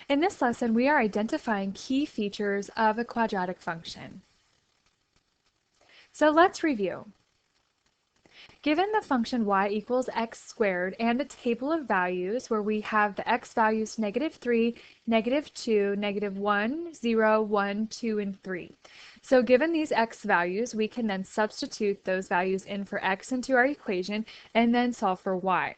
In this lesson, we are identifying key features of a quadratic function. So let's review. Given the function y equals x squared and a table of values where we have the x values -3, -2, -1, 0, 1, 2, and 3. So given these x values, we can then substitute those values in for x into our equation and then solve for y.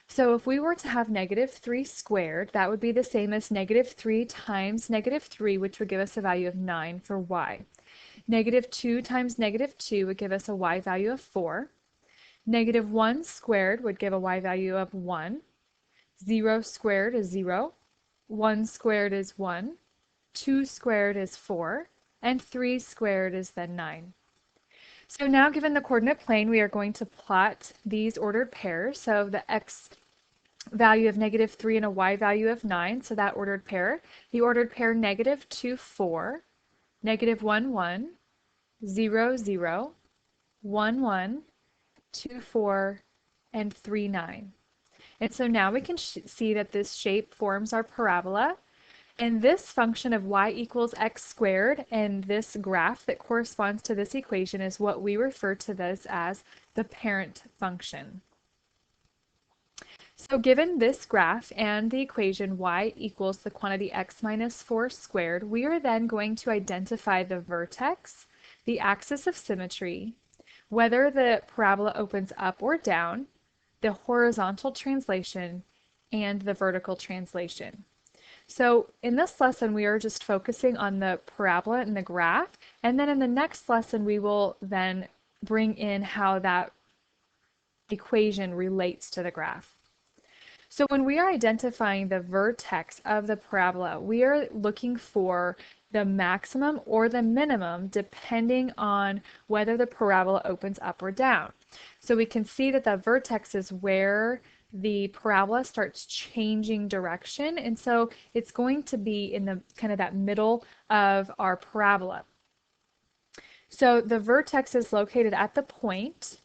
So if we were to have -3 squared, that would be the same as -3 times -3, which would give us a value of 9 for y. -2 times -2 would give us a y value of 4. -1 squared would give a y value of 1. 0 squared is 0. 1 squared is 1. 2 squared is 4. And 3 squared is then 9. So now given the coordinate plane, we are going to plot these ordered pairs. So the x value of -3 and a y value of 9, so that ordered pair. The ordered pair -2, 4, -1, 1, 0, 0, 1, 1, 2, 4, and 3, 9. And so now we can see that this shape forms our parabola. And this function of y equals x squared and this graph that corresponds to this equation is what we refer to this as the parent function. So given this graph and the equation y equals the quantity x minus 4 squared, we are then going to identify the vertex, the axis of symmetry, whether the parabola opens up or down, the horizontal translation, and the vertical translation. So in this lesson, we are just focusing on the parabola and the graph, and then in the next lesson, we will then bring in how that equation relates to the graph. So when we are identifying the vertex of the parabola, we are looking for the maximum or the minimum depending on whether the parabola opens up or down. So we can see that the vertex is where the parabola starts changing direction, and so it's going to be in the kind of that middle of our parabola. So the vertex is located at the point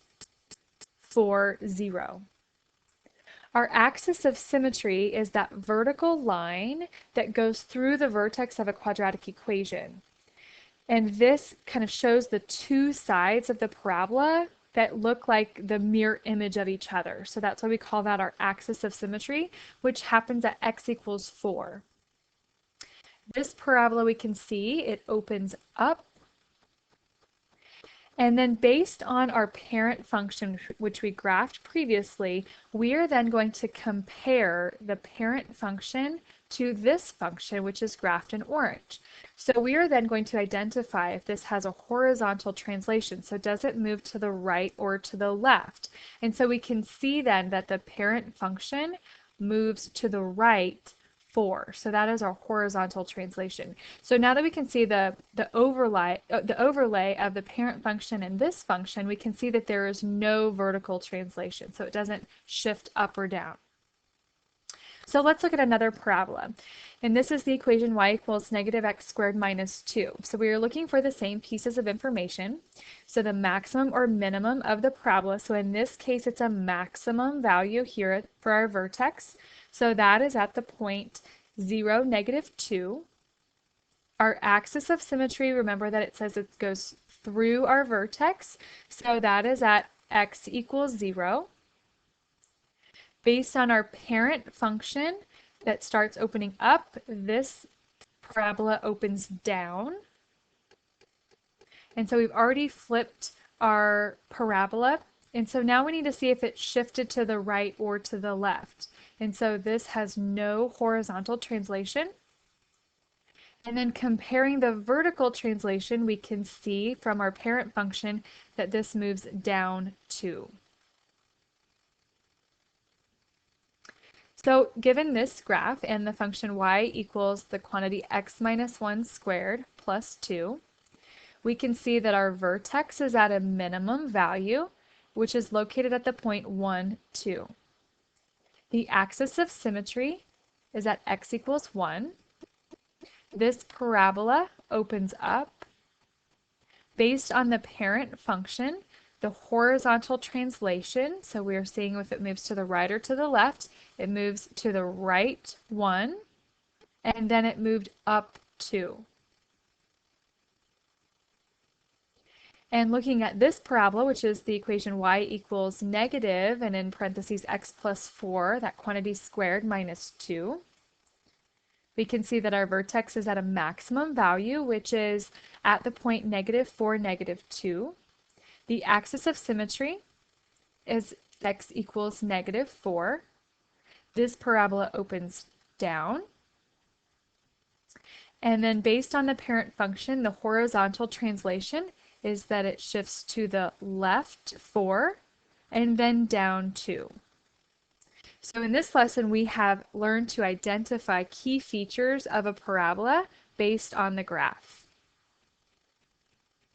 4, 0. Our axis of symmetry is that vertical line that goes through the vertex of a quadratic equation. And this kind of shows the two sides of the parabola that look like the mirror image of each other. So that's why we call that our axis of symmetry, which happens at x equals 4. This parabola, we can see it opens up. And then based on our parent function, which we graphed previously, we are then going to compare the parent function to this function, which is graphed in orange. So we are then going to identify if this has a horizontal translation. So does it move to the right or to the left? And so we can see then that the parent function moves to the right 4. So that is our horizontal translation. So now that we can see the overlay of the parent function and this function, we can see that there is no vertical translation. So it doesn't shift up or down. So let's look at another parabola. And this is the equation y equals -x squared minus 2. So we are looking for the same pieces of information. So the maximum or minimum of the parabola. So in this case, it's a maximum value here for our vertex. So that is at the point 0, -2. Our axis of symmetry, remember that it says it goes through our vertex. So that is at x equals 0. Based on our parent function that starts opening up, this parabola opens down. And so we've already flipped our parabola. And so now we need to see if it shifted to the right or to the left. And so this has no horizontal translation. And then comparing the vertical translation, we can see from our parent function that this moves down 2. So given this graph and the function y equals the quantity x minus 1 squared plus 2, we can see that our vertex is at a minimum value, which is located at the point 1, 2. The axis of symmetry is at x equals 1. This parabola opens up. Based on the parent function, the horizontal translation, so we are seeing if it moves to the right or to the left, it moves to the right 1, and then it moved up 2. And looking at this parabola, which is the equation y equals negative, and in parentheses x plus 4, that quantity squared minus 2, we can see that our vertex is at a maximum value, which is at the point negative 4, negative 2. The axis of symmetry is x equals negative 4. This parabola opens down. And then based on the parent function, the horizontal translation is that it shifts to the left 4 and then down 2. So in this lesson, we have learned to identify key features of a parabola based on the graph.